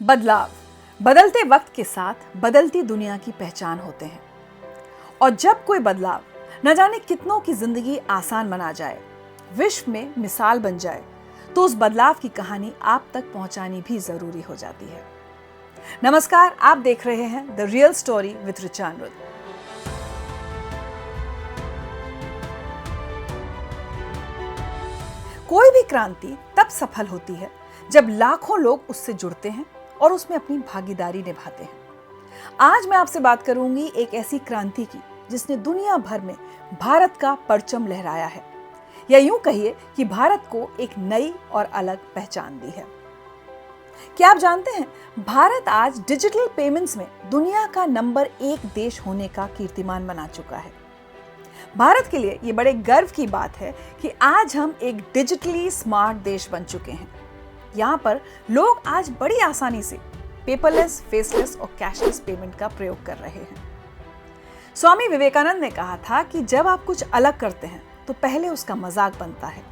बदलाव बदलते वक्त के साथ बदलती दुनिया की पहचान होते हैं। और जब कोई बदलाव न जाने कितनों की जिंदगी आसान बना जाए, विश्व में मिसाल बन जाए, तो उस बदलाव की कहानी आप तक पहुंचानी भी जरूरी हो जाती है। नमस्कार, आप देख रहे हैं the real story with Richa Anirudh. कोई भी क्रांति तब सफल होती है जब लाखों लोग उससे जुड़ते हैं और उसमें अपनी भागीदारी निभाते हैं। आज मैं आपसे बात करूंगी एक ऐसी क्रांति की जिसने दुनिया भर में भारत का परचम लहराया है, या यूं कहिए कि भारत को एक नई और अलग पहचान दी है। क्या आप जानते हैं, भारत आज डिजिटल पेमेंट्स में दुनिया का नंबर 1 देश होने का कीर्तिमान बना चुका है। भारत के लिए ये बड़े गर्व की बात है कि आज हम एक डिजिटली स्मार्ट देश बन चुके हैं। यहाँ पर लोग आज बड़ी आसानी से पेपरलेस, फेसलेस और कैशलेस पेमेंट का प्रयोग कर रहे हैं। स्वामी विवेकानंद ने कहा था कि जब आप कुछ अलग करते हैं तो पहले उसका मजाक बनता है,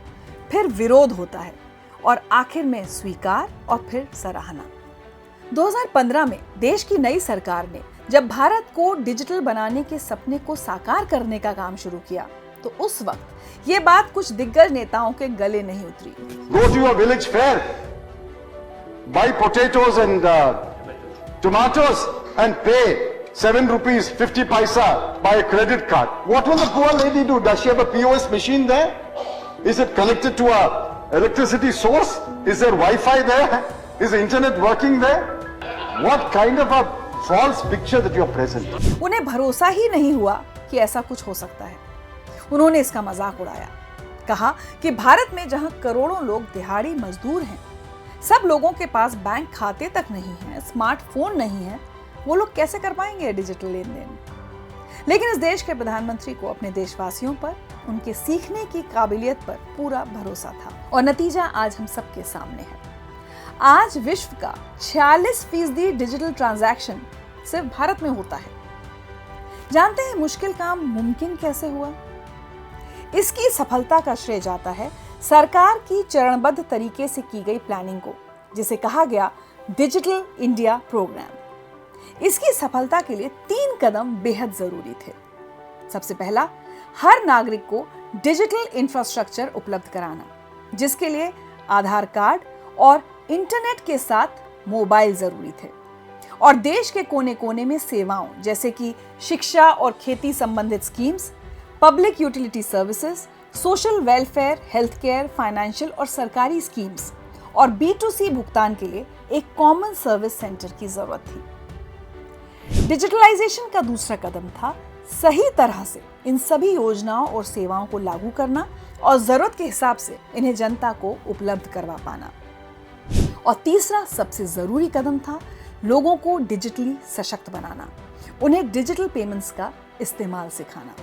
फिर विरोध होता है और आखिर में स्वीकार और फिर सराहना। 2015 में देश की नई सरकार ने जब भारत को डिजिटल बनाने के सपने को साकार करने का काम शुरू किया, तो उस वक्त ये बात कुछ दिग्गज नेताओं के गले नहीं उतरी। Go to your village fair, buy potatoes and tomatoes and pay 7 rupees 50 paisa by a credit card. What will the poor lady do? Does she have a POS machine there? Is it connected to a electricity source? Is there Wi-Fi there? Is the internet working there? What kind of a false picture that you are present? उन्हें भरोसा ही नहीं हुआ कि ऐसा कुछ हो सकता है। उन्होंने इसका मजाक उड़ाया, कहा कि भारत में जहां करोड़ों लोग दिहाड़ी मजदूर हैं, सब लोगों के पास बैंक खाते तक नहीं है, स्मार्टफोन नहीं है, वो लोग कैसे कर पाएंगे डिजिटल लेन देन। लेकिन इस देश के प्रधानमंत्री को अपने देशवासियों पर, उनके सीखने की काबिलियत पर पूरा भरोसा था और नतीजा आज हम सबके सामने है। आज विश्व का 46% डिजिटल ट्रांजैक्शन सिर्फ भारत में होता है। जानते हैं मुश्किल काम मुमकिन कैसे हुआ? इसकी सफलता का श्रेय जाता है सरकार की चरणबद्ध तरीके से की गई प्लानिंग को, जिसे कहा गया डिजिटल इंडिया प्रोग्राम। इसकी सफलता के लिए 3 कदम बेहद जरूरी थे। सबसे पहला, हर नागरिक को डिजिटल इंफ्रास्ट्रक्चर उपलब्ध कराना, जिसके लिए आधार कार्ड और इंटरनेट के साथ मोबाइल जरूरी थे। और देश के कोने कोने में सेवाओं जैसे कि शिक्षा और खेती संबंधित schemes, public utility services, social welfare, health care, financial और सरकारी स्कीम्स और B2C भुगतान के लिए एक कॉमन सर्विस सेंटर की जरूरत थी। डिजिटलाइजेशन का दूसरा कदम था सही तरह से इन सभी योजनाओं और सेवाओं को लागू करना और जरूरत के हिसाब से इन्हें जनता को उपलब्ध करवा पाना। और तीसरा सबसे जरूरी कदम था लोगों को डिजिटली सशक्त बनाना, उन्हें डिजिटल पेमेंट्स का इस्तेमाल सिखाना।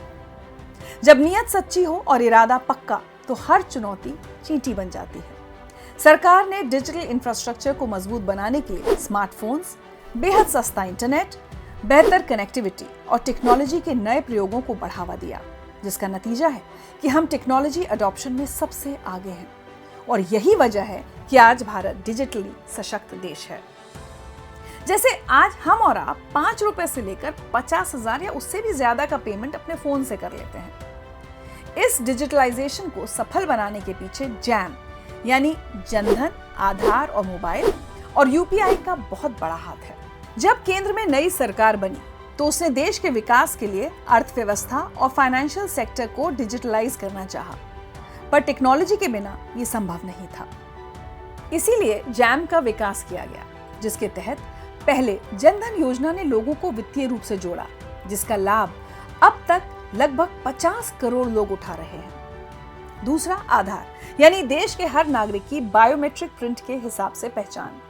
जब नीयत सच्ची हो और इरादा पक्का, तो हर चुनौती चींटी बन जाती है। सरकार ने डिजिटल इंफ्रास्ट्रक्चर को मजबूत बनाने के लिए स्मार्टफोन्स, बेहद सस्ता इंटरनेट, बेहतर कनेक्टिविटी और टेक्नोलॉजी के नए प्रयोगों को बढ़ावा दिया, जिसका नतीजा है कि हम टेक्नोलॉजी अडॉप्शन में सबसे आगे हैं। और यही वजह है कि आज भारत डिजिटली सशक्त देश है। जैसे आज हम और आप 5 रुपए से लेकर 50,000 या उससे भी ज्यादा का पेमेंट अपने फोन से कर लेते हैं। इस डिजिटलाइजेशन को सफल बनाने के पीछे जैम यानी जनधन, आधार और मोबाइल और UPI का बहुत बड़ा हाथ है। जब केंद्र में नई सरकार बनी तो उसने देश के विकास के लिए अर्थव्यवस्था और फाइनेंशियल सेक्टर को डिजिटलाइज करना चाहा, पर टेक्नोलॉजी के बिना ये संभव नहीं था। इसीलिए जैम का विकास किया गया, जिसके तहत पहले जनधन योजना ने लोगों को वित्तीय रूप से जोड़ा, जिसका लाभ अब तक लगभग 50 करोड़ लोग उठा रहे हैं। दूसरा, आधार यानी देश के हर नागरिक की बायोमेट्रिक प्रिंट के हिसाब से पहचान।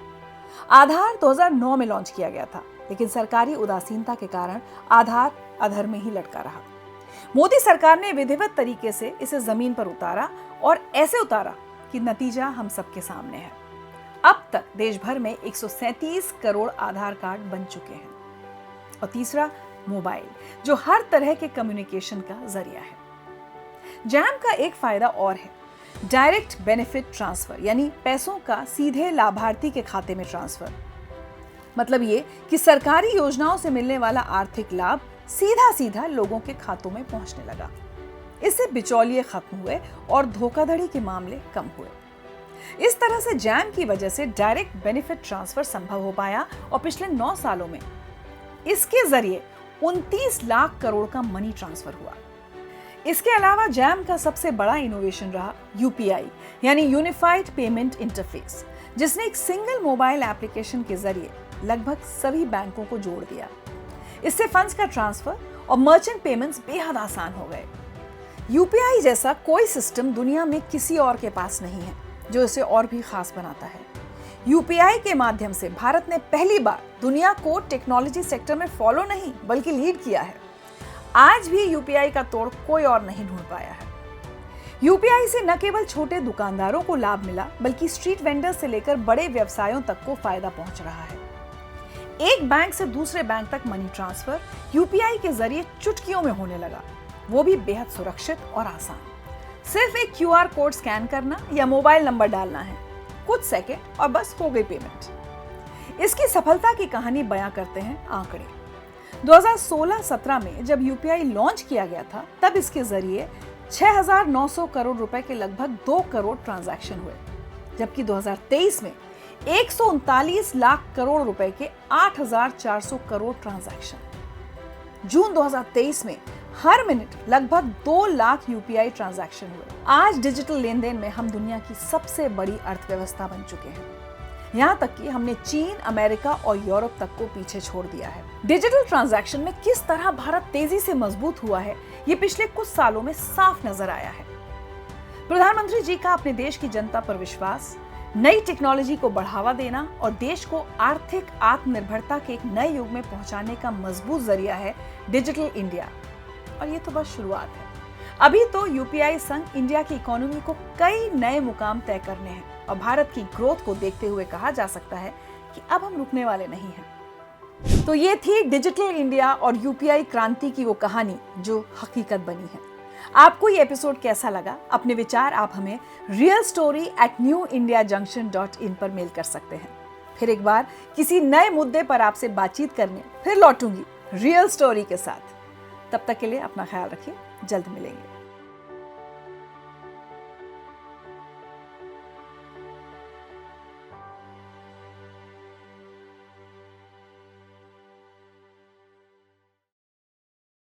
आधार 2009 में लॉन्च किया गया था, लेकिन सरकारी उदासीनता के कारण आधार अधर में ही लटका रहा। मोदी सरकार ने विधिवत तरीके से इसे जमीन पर उतारा और ऐसे उतारा कि नतीजा हम सबके सामने है। अब तक देश भर में 137 करोड़ आधार कार्ड बन चुके हैं। और तीसरा, मोबाइल, जो हर तरह के कम्युनिकेशन का जरिया है। जैम का एक फायदा और है, डायरेक्ट बेनिफिट ट्रांसफर यानी पैसों का सीधे लाभार्थी के खाते में ट्रांसफर। मतलब ये कि सरकारी योजनाओं से मिलने वाला आर्थिक लाभ सीधा सीधा लोगों के खातों में पहुंचने लगा। इससे बिचौलिए खत्म हुए और धोखाधड़ी के मामले कम हुए। इस तरह से जैम की वजह से डायरेक्ट बेनिफिट ट्रांसफर संभव हो पाया और पिछले 9 सालों में इसके जरिए 29 लाख करोड़ का मनी ट्रांसफर हुआ। इसके अलावा जैम का सबसे बड़ा इनोवेशन रहा यूपीआई यानी यूनिफाइड पेमेंट इंटरफेस, जिसने एक सिंगल मोबाइल एप्लीकेशन के जरिए लगभग सभी बैंकों को जोड़ दिया। इससे फंड्स का ट्रांसफर और मर्चेंट पेमेंट्स बेहद आसान हो गए। यूपीआई जैसा कोई सिस्टम दुनिया में किसी और के पास नहीं है, जो इसे और भी खास बनाता है। यूपीआई के माध्यम से भारत ने पहली बार दुनिया को टेक्नोलॉजी सेक्टर में फॉलो नहीं बल्कि लीड किया है। आज भी यूपीआई का तोड़ कोई और नहीं ढूंढ पाया है। यूपीआई से न केवल छोटे दुकानदारों को लाभ मिला, बल्कि स्ट्रीट वेंडर्स से लेकर बड़े व्यवसायों तक को फायदा पहुंच रहा है। एक बैंक से दूसरे बैंक तक मनी ट्रांसफर यूपीआई के जरिए चुटकियों में होने लगा, वो भी बेहद सुरक्षित और आसान। सिर्फ एक क्यूआर कोड स्कैन करना या मोबाइल नंबर डालना है, कुछ सेकंड और बस हो गई पेमेंट। इसकी सफलता की कहानी बयां करते हैं आंकड़े। 2016-17 में जब यूपीआई लॉन्च किया गया था, तब इसके जरिए 6,900 करोड़ रुपए के लगभग 2 करोड़ ट्रांजैक्शन हुए, जबकि 2023 में 139 लाख करोड़ रुपए के 8,400 करोड़ ट्रांजैक्शन। जून 2023 में हर मिनट लगभग 2 लाख यूपीआई ट्रांजैक्शन हुए। आज डिजिटल लेन देन में हम दुनिया की सबसे बड़ी अर्थव्यवस्था बन चुके हैं। यहाँ तक कि हमने चीन, अमेरिका और यूरोप तक को पीछे छोड़ दिया है। डिजिटल ट्रांजैक्शन में किस तरह भारत तेजी से मजबूत हुआ है, ये पिछले कुछ सालों में साफ नजर आया है। प्रधानमंत्री जी का अपने देश की जनता पर विश्वास, नई टेक्नोलॉजी को बढ़ावा देना और देश को आर्थिक आत्मनिर्भरता के एक नए युग में पहुंचाने का मजबूत जरिया है डिजिटल इंडिया। और ये तो बस शुरुआत है। अभी तो यूपीआई संग इंडिया की इकोनॉमी को कई नए मुकाम तय करने हैं और भारत की ग्रोथ को देखते हुए कहा जा सकता है कि अब हम रुकने वाले नहीं हैं। तो ये थी डिजिटल इंडिया और यूपीआई क्रांति की वो कहानी जो हकीकत बनी है। आपको ये एपिसोड कैसा लगा? अपने विचार आप हमें realstory@newindiajunction.in पर मेल कर सकते हैं। फिर एक बार किसी नए मुद्दे पर आपसे बातचीत करने फिर लौटूंगी रियल स्टोरी के साथ। तब तक के लिए अपना ख्याल रखिए, जल्द मिलेंगे।